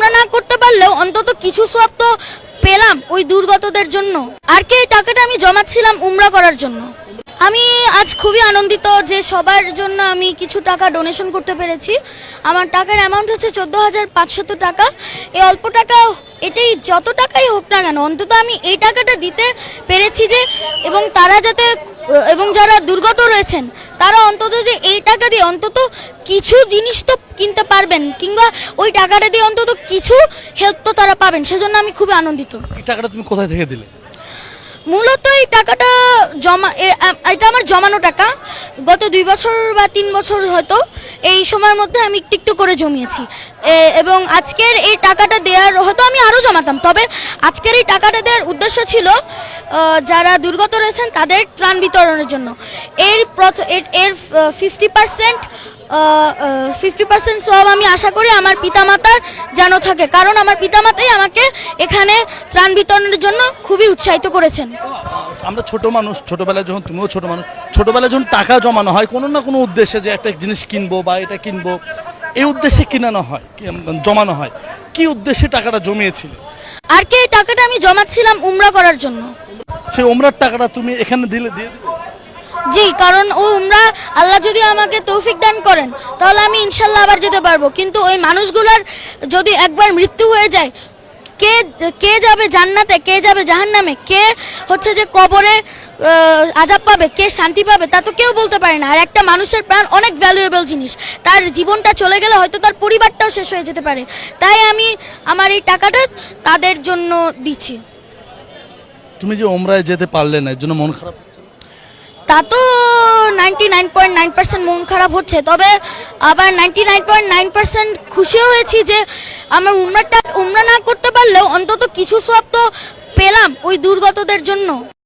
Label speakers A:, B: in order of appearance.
A: উমরা না করতে পারলেও অন্তত কিছু সওয়াব তো পেলাম ওই দুর্গতদের জন্য। আর কি এই টাকাটা আমি জমাচ্ছিলাম উমরা করার জন্য। আমি আজ খুবই আনন্দিত যে সবার জন্য আমি কিছু টাকা ডোনেশন করতে পেরেছি। আমার টাকার অ্যামাউন্ট হচ্ছে 14,500 টাকা। এই অল্প টাকা, এটাই যত টাকাই হোক না কেন, অন্তত আমি এই টাকাটা দিতে পেরেছি যে, এবং তারা যাতে, এবং যারা দুর্গত রয়েছেন তারা অন্তত যে এই টাকা দিয়ে অন্তত কিছু জিনিস তো কিনতে পারবেন, কিংবা ওই টাকাটা দিয়ে অন্তত কিছু হেল্প তো তারা পাবেন, সেজন্য আমি খুবই আনন্দিত।
B: এই টাকাটা তুমি কোথায় থেকে দিলে?
A: মূলত এই টাকাটা এটা আমার জমানো টাকা। গত 2 বছর বা 3 বছর হয়তো এই সময়ের মধ্যে আমি একটু একটু করে জমিয়েছি, এবং আজকের এই টাকাটা দেওয়ার, হয়তো আমি আরও জমাতাম, তবে আজকের এই টাকাটা দেওয়ার উদ্দেশ্য ছিল যারা দুর্গত রয়েছেন তাদের ত্রাণ বিতরণের জন্য। এর 50% সব আমি আশা করি আমার পিতামাতার যেন থাকে, কারণ আমার পিতামাতাই আমাকে এখানে ত্রাণ বিতরণের জন্য খুবই উৎসাহিত করেছেন।
B: আমরা ছোট মানুষ, ছোটবেলায় যখন, তুমিও ছোট মানুষ, ছোটবেলায় যখন টাকা জমানো হয় কোনো না কোনো উদ্দেশ্যে, যে একটা জিনিস কিনবো বা এটা কিনবো, এই উদ্দেশ্যে কিনানো হয়, জমানো হয়, কি উদ্দেশ্যে টাকাটা জমিয়েছিলে?
A: আর কি এই টাকাটা আমি জমাচ্ছিলাম উমরা করার জন্য।
B: সেই উমরার টাকাটা তুমি এখানে দিয়ে দিবে?
A: জি, কারণ ও উমরা আল্লাহ যদি আমাকে তৌফিক দান করেন তাহলে আমি ইনশাল্লাহ আবার যেতে পারবো, কিন্তু ওই মানুষগুলোর যদি একবার মৃত্যু হয়ে যায়, কে যাবে জান্নাতে, কে যাবে জাহান্নামে, কে হচ্ছে যে কবরে আযাব পাবে, কে শান্তি পাবে, তা তো কেউ বলতে পারে না। আর একটা মানুষের প্রাণ অনেক ভ্যালুয়েবল জিনিস, তার জীবনটা চলে গেলে হয়তো তার পরিবারটাও শেষ হয়ে যেতে পারে, তাই আমি আমার এই টাকাটা তাদের জন্য দিচ্ছি।
B: তুমি যে উমরায় যেতে পারলে না, এর জন্য মন খারাপ?
A: তা তো 99.9% মন খারাপ হচ্ছে, তবে আবার 99.9% খুশিও হয়েছি যে আমার উমরা না করতে পারলেও অন্তত কিছু সওয়াব তো পেলাম ওই দুর্গতদের জন্য।